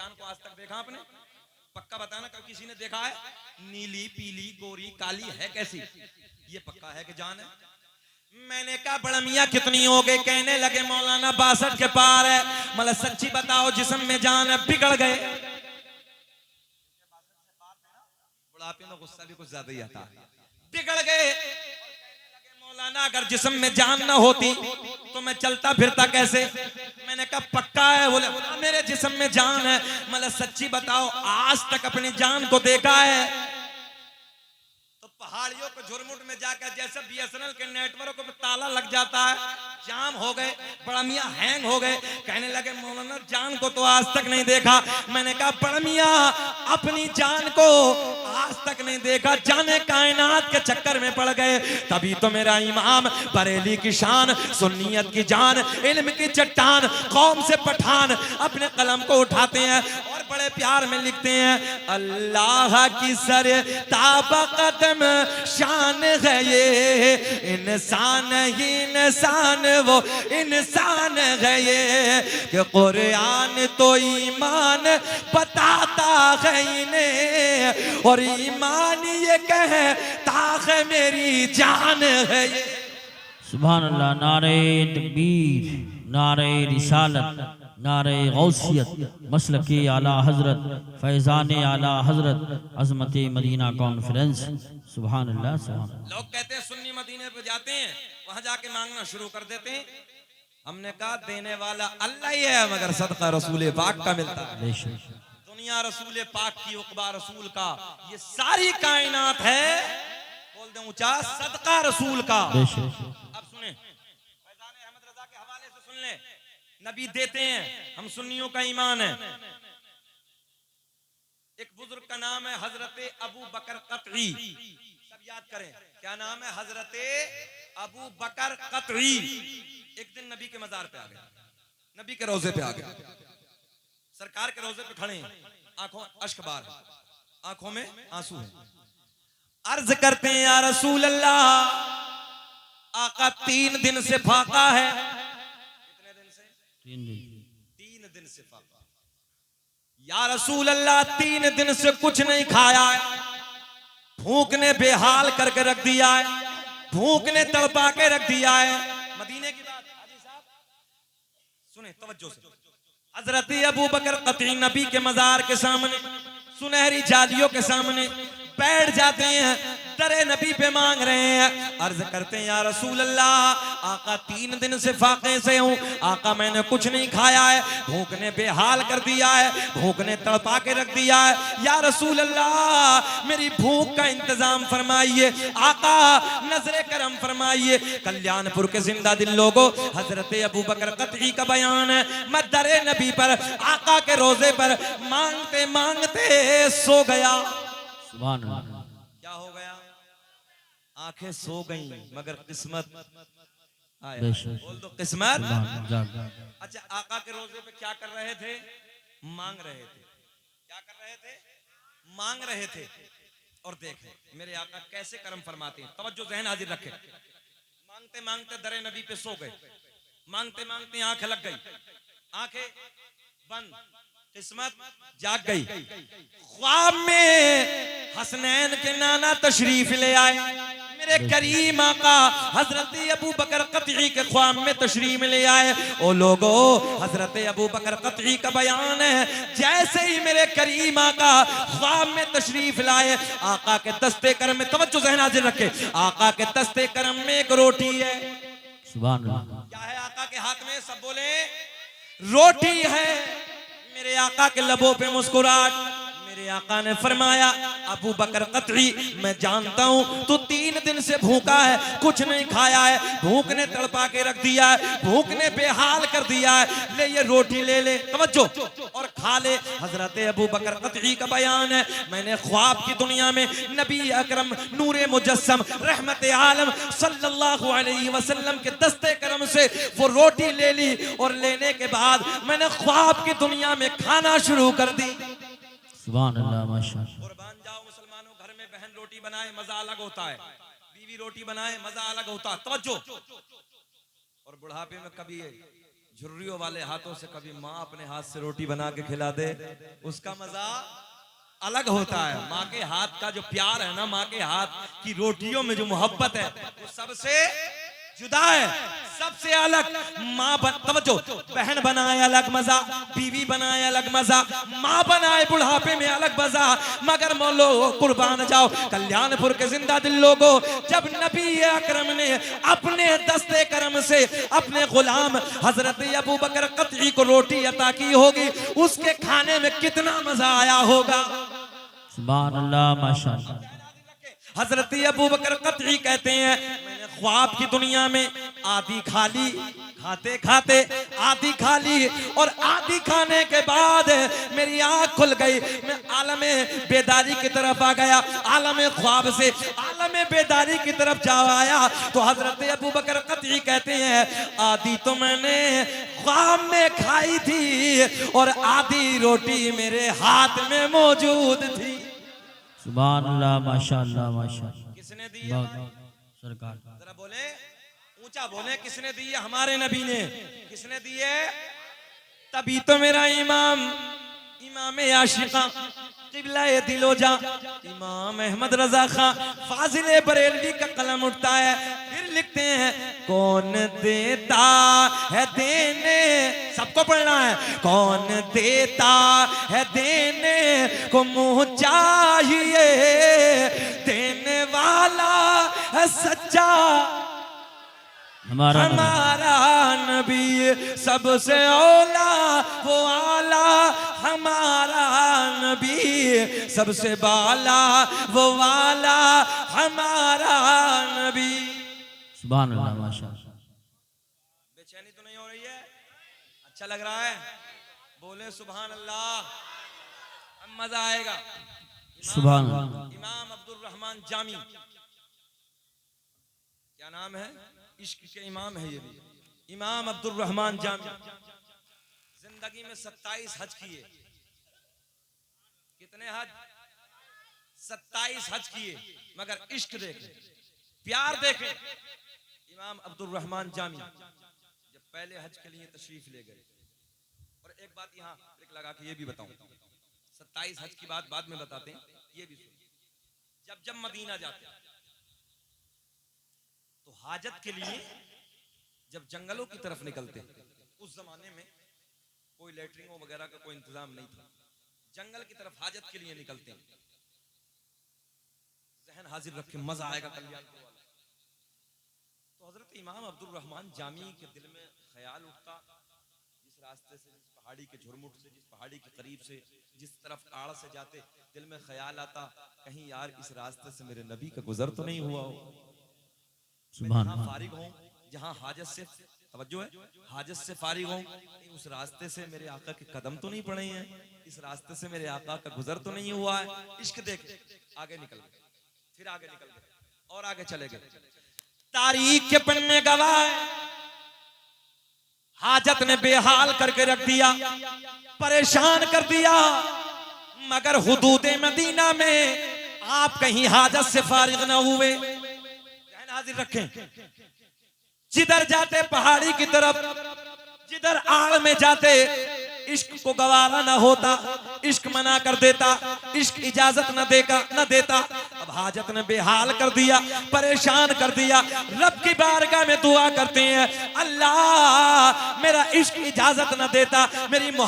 जान को आज तक देखा आपने? पक्का बताना कभी किसी ने देखा है? नीली पीली गोरी काली है कैसी? ये पक्का है कि जान है। मैंने कहा बड़ा मियाँ कितनी हो गई? कहने लगे मौलाना 62 के पार है। मतलब सच्ची बताओ जिस्म में जान है? बिगड़ गए। बुढ़ापे में गुस्सा भी कुछ ज्यादा ही आता है। बिगड़ गए। मौलाना अगर जिस्म में जान ना होती तो मैं चलता फिरता कैसे? मैंने कहा पक्का है? बोले मेरे जिस्म में जान है। मतलब सच्ची बताओ आज तक अपनी जान को देखा है? तो पहाड़ियों को झुरमुट में जाकर जैसे बीएसएनएल के नेटवर्क पे ताला लग जाता है, जाम हो गए, बड़ा मियाँ हैंग हो गए। कहने लगे मौलाना जान को तो आज तक नहीं देखा। मैंने कहा बड़ा मियाँ अपनी जान को आज तक नहीं देखा, जाने कायनात के चक्कर में पड़ गए। तभी तो मेरा इमाम बरेली की शान, सुन्नियत की जान, इल्म की चट्टान, कौम से पठान अपने कलम को उठाते हैं और बड़े प्यार में लिखते हैं, अल्लाह की सर ताबा कदम शान है ये, इंसान ही इंसान वो इंसान है ये, कि कुरान तो ईमान बताता है इन्हें, और ईमान ये कहता है मेरी जान है ये। सुभान अल्लाह। नारे तकबीर, नारे रिसालत, नारे गौसियत, मसलके आला हजरत, फैजान आला हजरत, अजमत मदीना कॉन्फ्रेंस। सुभान अल्लाह, सुभान अल्लाह। लोग कहते हैं सुन्नी मदीने पे जाते हैं, वहां जाके मांगना शुरू कर देते हैं। हमने कहा देने वाला अल्लाह ही है, मगर सदका रसूल पाक का मिलता है। दुनिया रसूल पाक की, उक़बा रसूल का, ये सारी कायनात है, बोल दे ऊंचा, सदका रसूल का। अब सुने, फैजान अहमद रजा के हवाले से सुन ले। नबी देते हैं, हम सुन्नियों का ईमान है। एक बुजुर्ग का नाम है हजरत अबू बकर कतई, सब याद करें, क्या नाम है? हजरत अबू बकर कतई। एक दिन नबी के मजार पे आ गए, नबी के रोजे पे आ गए, सरकार के रोजे पे खड़े हैं, आंखों अश्कबार, आंखों में आंसू है। अर्ज करते हैं या रसूल अल्लाह, आका 3 दिन से फाका है। कितने दिन से? 3 दिन से फाका। या रसूल अल्लाह 3 दिन से कुछ नहीं खाया है, भूख ने बेहाल करके रख दिया है, भूख ने तड़पा के रख दिया है। मदीने की बात, हाजी साहब सुने तवज्जो से। हजरत अबू बकर कतई नबी के मजार के सामने, सुनहरी जालियों के सामने बैठ जाते हैं, दरे नबी पे मांग रहे हैं। अर्ज करते हैं या रसूल अल्लाह, आका 3 दिन से फाके से हूँ, आका मैंने कुछ नहीं खाया है, भूख ने बेहाल कर दिया है, भूख ने तड़पा के रख दिया है। या रसूल अल्लाह मेरी भूख का इंतजाम फरमाइए, आका नजरे करम फरमाइए। कल्याणपुर के जिंदा दिल लोगों, हजरत अबू बकर कतई का बयान है, मैं दरे नबी पर, आका के रोजे पर मांगते मांगते सो गया। सुभान अल्लाह। क्या हो गया? आंखें सो गईं, मगर किस्मत आया। बोल दो किस्मत। अच्छा, आका के रोजे पे क्या कर रहे थे? मांग रहे थे। क्या कर रहे थे? मांग रहे थे। और देखें मेरे आका कैसे कर्म फरमाते हैं, तवज्जो ज़हन हाजिर रखें। मांगते मांगते दरे नबी पे सो गए, मांगते मांगते आंखें लग गई, आंखें बंद, किस्मत जाग गई। ख्वाब में हसनैन के नाना तशरीफ ले आए, मेरे करीम आका हजरत अबू बकर कतई के ख्वाब में तशरीफ ले आए। ओ लोगो, हजरत अबू बकर कतई का बयान है, जैसे ही मेरे करीम आका ख्वाब में तशरीफ लाए, आका के दस्ते करम में, तवज्जो ज़हन हाजिर रखे, आका के दस्ते करम में एक रोटी है। सुभान अल्लाह। क्या है आका के हाथ में? सब बोले रोटी है। मेरे आका के लबों पे मुस्कुराहट। मेरे आका ने फरमाया, अबू बकर कतई मैं जानता हूं तू 3 दिन से भूखा है, कुछ नहीं खाया है, भूख ने तड़पा के रख दिया है, भूख ने बेहाल कर दिया है, ले ये रोटी ले ले, तवज्जो, और खा ले। हजरत अबू बकर कतई का बयान है, मैंने ख्वाब की दुनिया में नबी अकरम नूरे मुजस्सम रहमत आलम सल्लल्लाहु अलैहि वसल्लम के दस्ते करम से वो रोटी ले ली, और लेने के बाद मैंने ख्वाब की दुनिया में खाना शुरू कर दी। सुभान अल्लाह, माशाअल्लाह। कुर्बान जाओ मुसलमानों, घर में बहन रोटी बनाए मजा अलग होता है, बीवी रोटी बनाए मजा अलग होता है, तवज्जो। और बुढ़ापे में कभी झुर्रियों वाले हाथों से कभी माँ अपने हाथ से रोटी बना के खिला दे, उसका मजा अलग होता है। माँ के हाथ का जो प्यार है ना, माँ के हाथ की रोटियों में जो मोहब्बत है, वो सबसे जुदा है, सबसे अलग। माँ तवज्जो, बहन बनाए अलग मजा, बीवी बनाए अलग मजा, माँ बनाए बुढ़ापे में अलग मजा। मगर मौलो कुर्बान जाओ कल्याणपुर के जिंदा दिल लोगों, जब नबी अकरम ने अपने दस्ते करम से अपने गुलाम हजरत अबू बकर कतई को रोटी अता की होगी, उसके खाने में कितना मजा आया होगा। सुभान अल्लाह, माशाअल्लाह। हजरत अबू बकर कतई कहते हैं, मैंने ख्वाब की दुनिया में आधी खाली खाते खाते आधी खाली, और आधी खाने के बाद मेरी आंख खुल गई। मैं आलमे बेदारी की तरफ आ गया, आलमे ख्वाब से आलमे बेदारी की तरफ जा आया। तो हजरत अबू बकर कतई कहते हैं, आधी तो मैंने ख्वाब में खाई थी और आधी रोटी मेरे हाथ में मौजूद थी। सुभान अल्लाह, माशाअल्लाह, माशाअल्लाह। किसने दिया सरकार? जरा बोले, ऊंचा बोले, किसने दिए? हमारे नबी ने। किसने दिए? तभी तो मेरा इमाम आशिका किबला दिलोजा इमाम अहमद रजा खां फाजिल बरेलवी का कलम उठता है, फिर लिखते हैं, कौन देता है देने, सबको पढ़ना है, कौन देता है देने को मुंह चाहिए, देने वाला है सच्चा हमारा नबी, सबसे औला वो आला हमारा नबी, सबसे बाला वो वाला हमारा नबी। सुभान अल्लाह, माशाअल्लाह। बेचैनी तो नहीं हो रही है? अच्छा लग रहा है? बोले सुभान अल्लाह, अब मजा आएगा। सुभान अल्लाह। इमाम अब्दुल रहमान जामी, क्या नाम है? इश्क के इमाम है ये भी, इमाम अब्दुल रहमान जामी। जिंदगी में 27 हज किए। कितने हज? 27 हज किए, मगर इश्क देखें, प्यार देखें। इमाम अब्दुल रहमान जामी जब पहले हज के लिए तशरीफ ले गए, और एक बात यहाँ ब्रेक लगा के ये भी बताऊं, 27 हज की बात बाद में बताते हैं, ये भी सुनिए। जब मदीना जाते हैं तो हाजत के लिए जब जंगलों की तरफ निकलते, उस जमाने में कोई लैट्रिनों वगैरह का कोई इंतजाम नहीं था, जंगल की तरफ हाजत के लिए निकलते हैं। जहन हाजिर रखे, मजा आएगा कल्याणपुर वाला। तो हजरत इमाम अब्दुल रहमान जामी के दिल में ख्याल उठता, जिस रास्ते से, जिस पहाड़ी के झुरमुट से, जिस पहाड़ी के करीब से, जिस तरफ आड़ से जाते, दिल में ख्याल आता, कहीं यार इस रास्ते से मेरे नबी का गुजर तो नहीं हुआ हो। सुभान मैं फारिग हूँ, जहाँ हाजत से, तवज्जो है, हाजत से फारिग हूँ, उस रास्ते से मेरे आका के कदम तो नहीं पड़े हैं, इस रास्ते से मेरे आका का गुजर तो नहीं हुआ है। इश्क देख, आगे निकल गए, फिर आगे निकल गए, और आगे चले गए। तारीख के पन्ने गवाह है, हाजत ने बेहाल करके रख दिया, परेशान कर दिया। मगर हुदूदे मदीना में आप कहीं हाजत से फारिग ना हुए। हाजिर रखें, जिधर जाते पहाड़ी की तरफ, जिधर आड़ में जाते, इश्क को गवारा न होता, इश्क मना कर देता, इश्क इजाजत न देता। अब हाजत ने बेहाल कर दिया, परेशान कर दिया। रब की बारगाह में दुआ करते हैं, अल्लाह मेरा इश्क इजाजत न देता, मेरी